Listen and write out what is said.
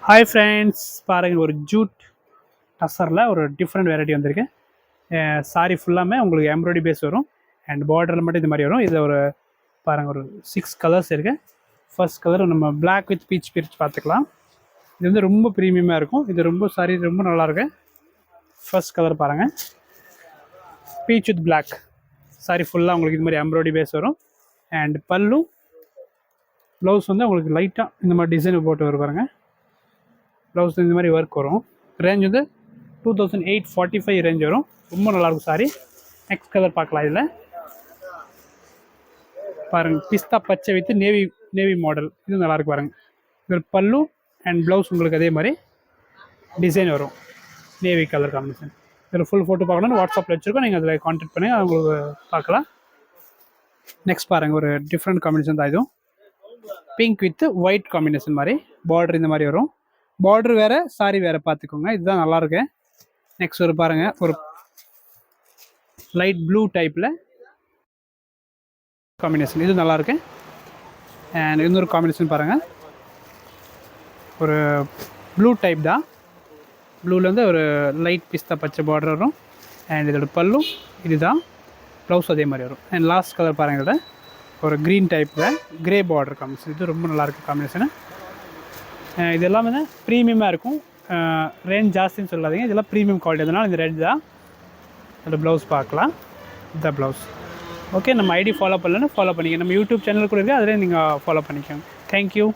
Hi friends, பாருங்கள் ஒரு Jude டசரில் ஒரு டிஃப்ரெண்ட் வெரைட்டி வந்திருக்கு. சாரி ஃபுல்லாமே உங்களுக்கு எம்ப்ராய்டரி பேஸ் வரும் அண்ட் பார்டரில் மட்டும் இது மாதிரி வரும். இதில் ஒரு பாருங்கள் ஒரு 6 கலர்ஸ் இருக்குது. ஃபர்ஸ்ட் கலர் நம்ம பிளாக் வித் பீச் பிரித்து பார்த்துக்கலாம். இது வந்து ரொம்ப ப்ரீமியமாக இருக்கும். இது ரொம்ப சாரி ரொம்ப நல்லாயிருக்கு. ஃபர்ஸ்ட் கலர் பாருங்கள், பீச் வித் பிளாக். சாரி ஃபுல்லாக உங்களுக்கு இது மாதிரி எம்ப்ராய்டரி பேஸ் வரும் அண்ட் பல்லு ப்ளவுஸ் வந்து உங்களுக்கு லைட்டாக இந்த மாதிரி டிசைன் போட்டு வரும் பாருங்கள். ப்ளவுஸ் இந்த மாதிரி ஒர்க் வரும். ரேஞ்ச் வந்து 2845 ரேஞ்ச் வரும். ரொம்ப நல்லாயிருக்கும் சாரி. நெக்ஸ்ட் கலர் பார்க்கலாம். இதில் பாருங்கள், பிஸ்தா பச்சை வித் நேவி மாடல். இது நல்லாயிருக்கு பாருங்கள். இதில் பல்லு அண்ட் ப்ளவுஸ் உங்களுக்கு அதே மாதிரி டிசைன் வரும், நேவி கலர் காம்பினேஷன். இதில் ஃபுல் ஃபோட்டோ பார்க்கணுன்னு வாட்ஸ்அப்பில் வச்சுருக்கோம். நீங்கள் அதில் கான்டாக்ட் பண்ணி உங்களுக்கு பார்க்கலாம். நெக்ஸ்ட் பாருங்கள், ஒரு டிஃப்ரெண்ட் காம்பினேஷன் தான். இதுவும் பிங்க் வித் ஒயிட் காம்பினேஷன் மாதிரி பார்டர் இந்த மாதிரி வரும். பார்டர் வேறு, சாரி வேறு பார்த்துக்கோங்க. இதுதான் நல்லாயிருக்கு. நெக்ஸ்ட் ஒரு பாருங்கள், ஒரு லைட் ப்ளூ டைப்பில் காம்பினேஷன். இது நல்லாயிருக்கு. அண்ட் இன்னொரு காம்பினேஷன் பாருங்கள், ஒரு ப்ளூ டைப் தான். ப்ளூவில் வந்து ஒரு லைட் பிஸ்தா பச்சை பார்டர் வரும் அண்ட் இதோட பல்லு இது தான். ப்ளவுஸ் அதே மாதிரி வரும். அண்ட் லாஸ்ட் கலர் பாருங்கள், இதில் ஒரு க்ரீன் டைப்பில் க்ரே பார்டர் காம்பினேஷன். இது ரொம்ப நல்லாயிருக்கு காம்பினேஷனு. இது எல்லாமே தான் ப்ரீமியமாக இருக்கும். ரேஞ்ச் ஜாஸ்தின்னு சொல்லாதீங்க, இதெல்லாம் ப்ரீமியம் குவாலிட்டி. அதனால் இந்த ரேஞ்ச் தான். அதில் ப்ளவுஸ் பார்க்கலாம். இந்த ப்ளவுஸ் ஓகே. நம்ம ஐடி ஃபாலோ பண்ணலன்னு ஃபாலோ பண்ணிக்க. நம்ம யூடியூப் சேனல் கூட இருக்குது, அதிலே நீங்கள் ஃபாலோ பண்ணிக்கோங்க. தேங்க்யூ.